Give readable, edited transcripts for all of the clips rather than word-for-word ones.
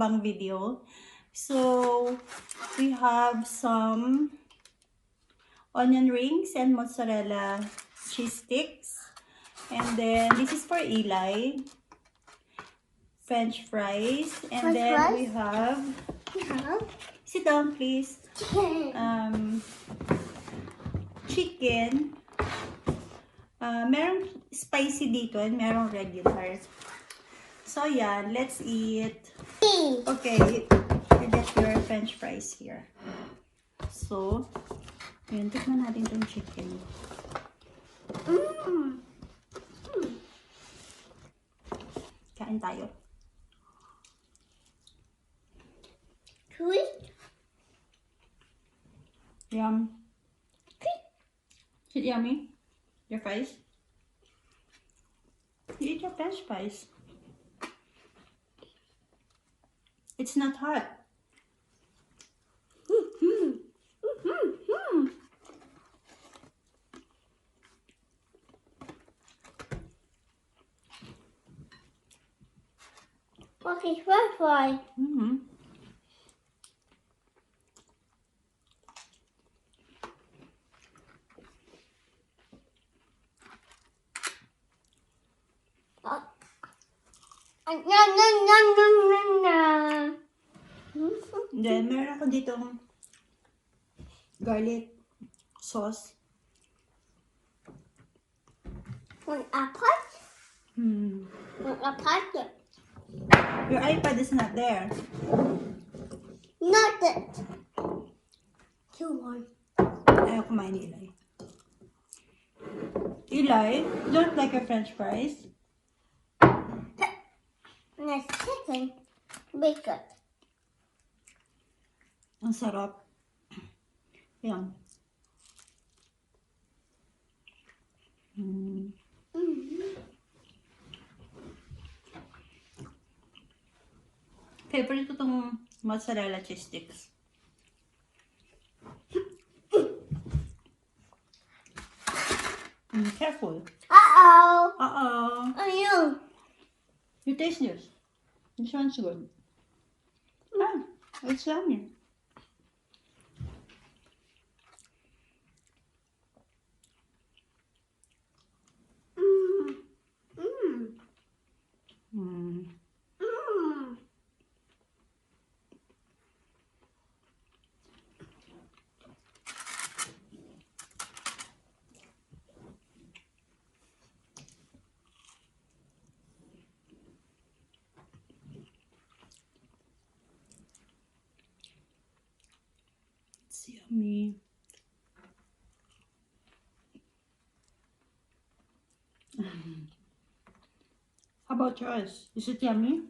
mukbang video. So, we have some onion rings and mozzarella cheese sticks. And then, this is for Eli. French fries. And French then, fries? we have... Sit down, please. Chicken. Merong spicy dito and merong regular. So, yan. Let's eat. Okay. You get your French fries here. So, yun. Tikman natin itong chicken. Kain tayo. Kulit. Yum. Is it yummy? Your fries? You eat your French fries. It's not hot. Okay, French fry. Then, meron ako ditong garlic sauce. One apple. Hmm. One apple. Your iPad is not there. Not it. Two more. Ayaw kumain ni Eli. Eli, you don't like your French fries? Next chicken. Bacon. Ang sarap. Yan. Favorite ko itong mozzarella cheese sticks. Careful. Uh-oh. Uh-oh. Ayun. You taste this. This one's good. Ah, it's yummy. It's yummy. How about yours? Is it yummy?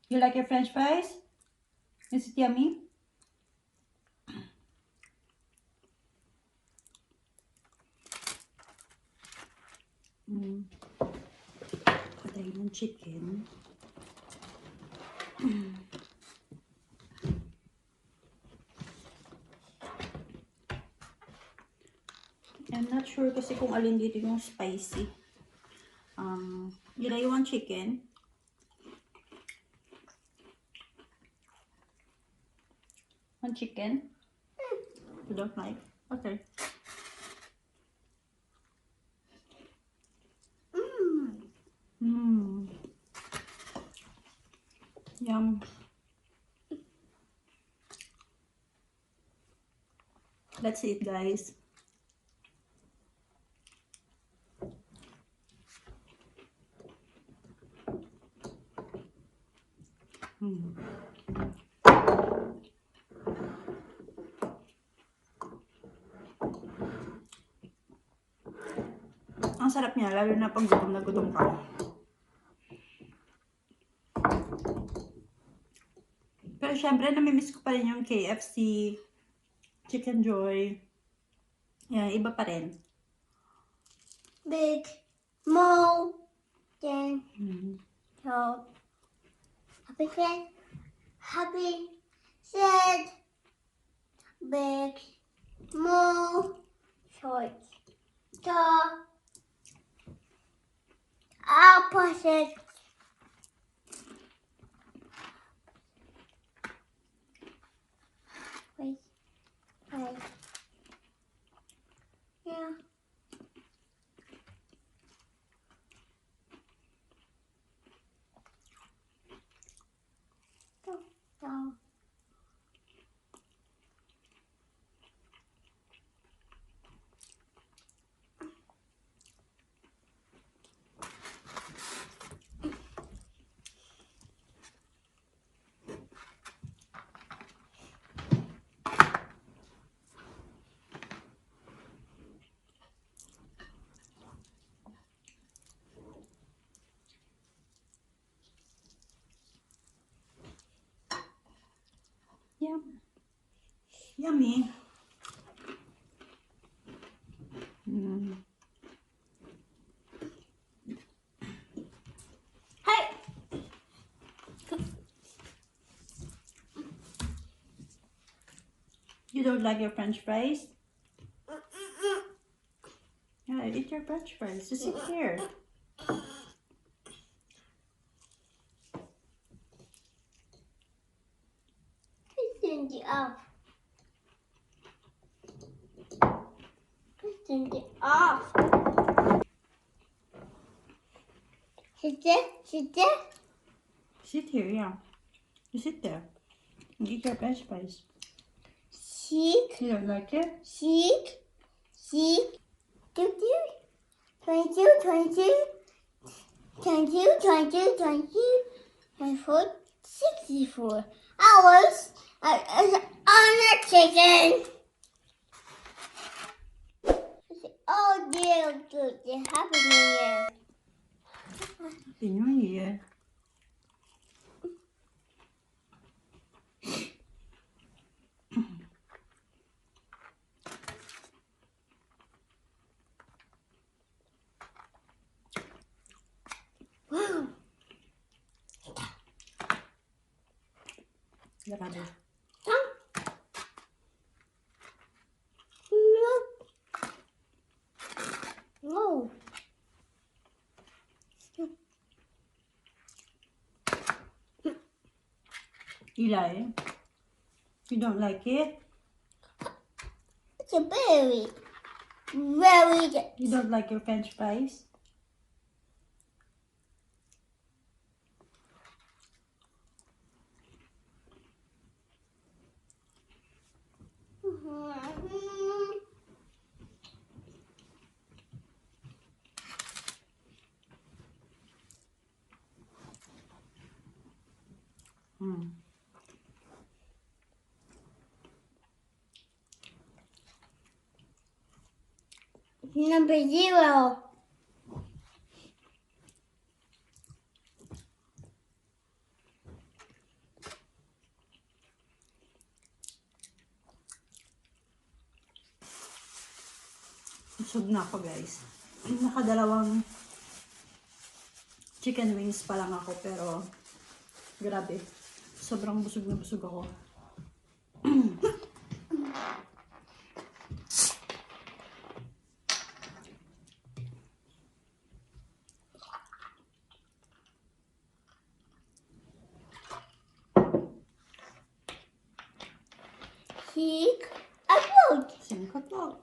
You like your French fries? Is it yummy? Patay ng chicken. I'm not sure kasi kung alin dito yung spicy. You want chicken? One chicken? You don't like? Okay. Yum. Let's eat, guys. Ang sarap niya, lalo na pag gutom na gutom ka. Pero syempre, namimiss ko pa rin yung KFC, Chicken Joy. Yan, iba pa rin. Big, small, then, so, happy friend, happy, sad, big, small, short, tall, opposite, Yum. Yummy. Mm. Hey! You don't like your French fries? Yeah, eat your French fries. Just sit here. Turn it off. Turn it off. Sit there. Sit there. Sit here, yeah. You sit there. And eat your French fries. Sit. You don't like it? Sit. Sit. 22, 22, 22, 22, 22, 24, 64 hours on a chicken. Oh dear, good. It's happening here. Happy New Year. Wow. Grabe. No. Eli, you don't like it? It's a very good. You don't like your French fries? Mm. Number 0. Busog na ako, guys. Nakadalawang chicken wings pa lang ako, pero grabe. Sobrang busog na busog ako. Seek a boat. Singkatot.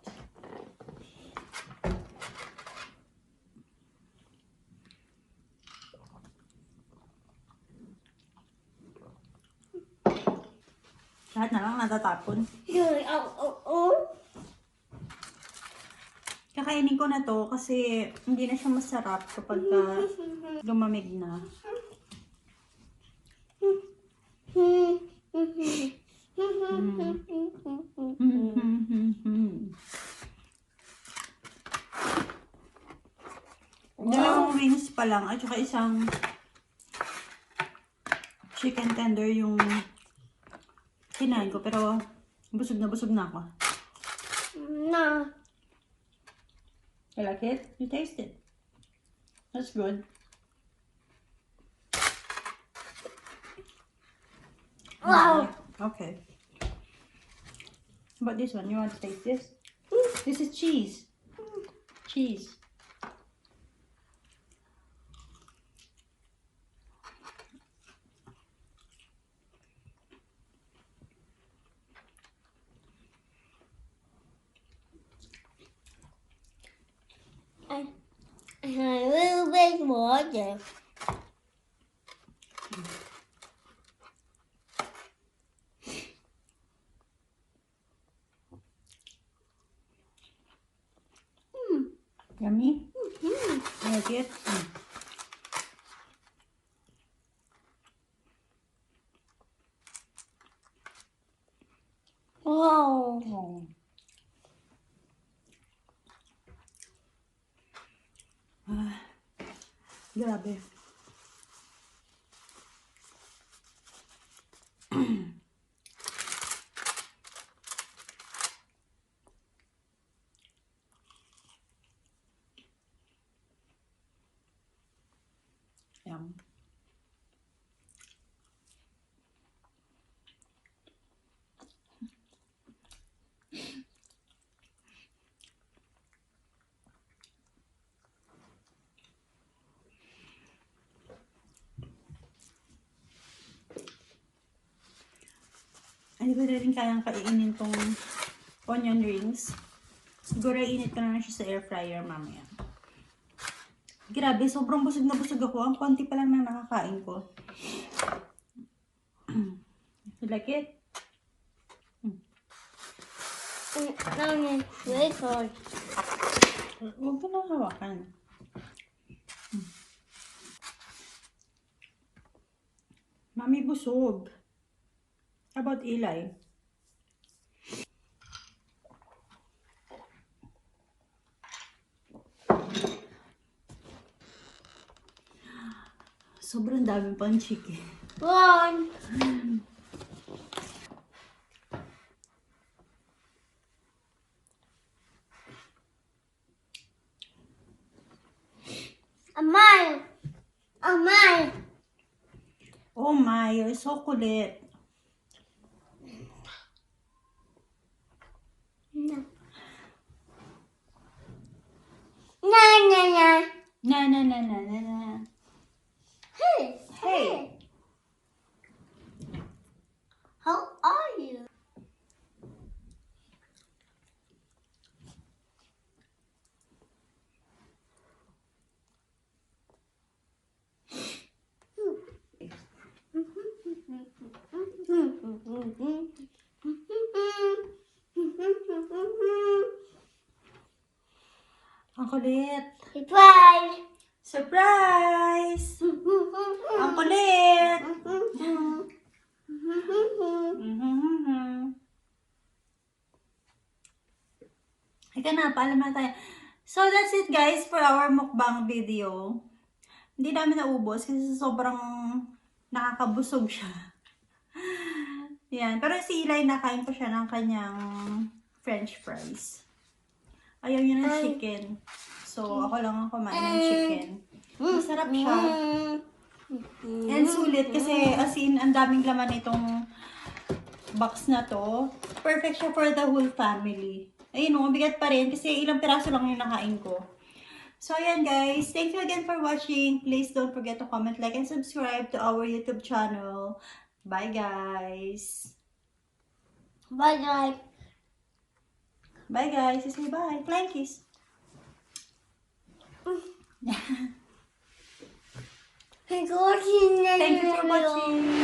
Lahat na lang natatapon. Kakainin ko na to kasi hindi na siya masarap kapag lumamig na. Dalawang wings pa lang at saka isang chicken tender yung kinain ko, pero busog na ako. No. You like it? You taste it. That's good. Wow. Okay. How about this one? You want to taste this? This is cheese. Cheese. A little bit water. Yummy? You like it? Wow. Oh. Grabe. Hindi ko na rin kayang kainin tong onion rings. Siguro init ko na lang siya sa air fryer mamaya. Grabe, sobrang busog na busog ako. Ang konti pa lang nang nakakain ko. You like it? Namin, very good. Huwag ko na hawakan. Mami, busog. How about Eli? Sobrang dami pang chicken. One. A mile. A mile. Oh my, you're so kulit. No. Na na na. Na na na na na na. Hey. Hey. How are you? Ang kulit. Surprise! Surprise! Ang kulit! Ika na, paalam na tayo. So, that's it guys for our mukbang video. Hindi namin naubos kasi sobrang nakakabusog siya. Yan. Pero si Eli, nakain ko siya ng kanyang french fries. Ayaw niya ng chicken. So, ako lang ang kumain ng chicken. Masarap siya. And sulit kasi as in, ang daming laman itong box na to. Perfect siya for the whole family. Ayun o, bigat pa rin kasi ilang piraso lang yung nakain ko. So, ayan guys. Thank you again for watching. Please don't forget to comment, like, and subscribe to our YouTube channel. Bye guys. Bye guys. Bye guys. Say bye. Flying kiss. Thank you for watching. Thank you for watching.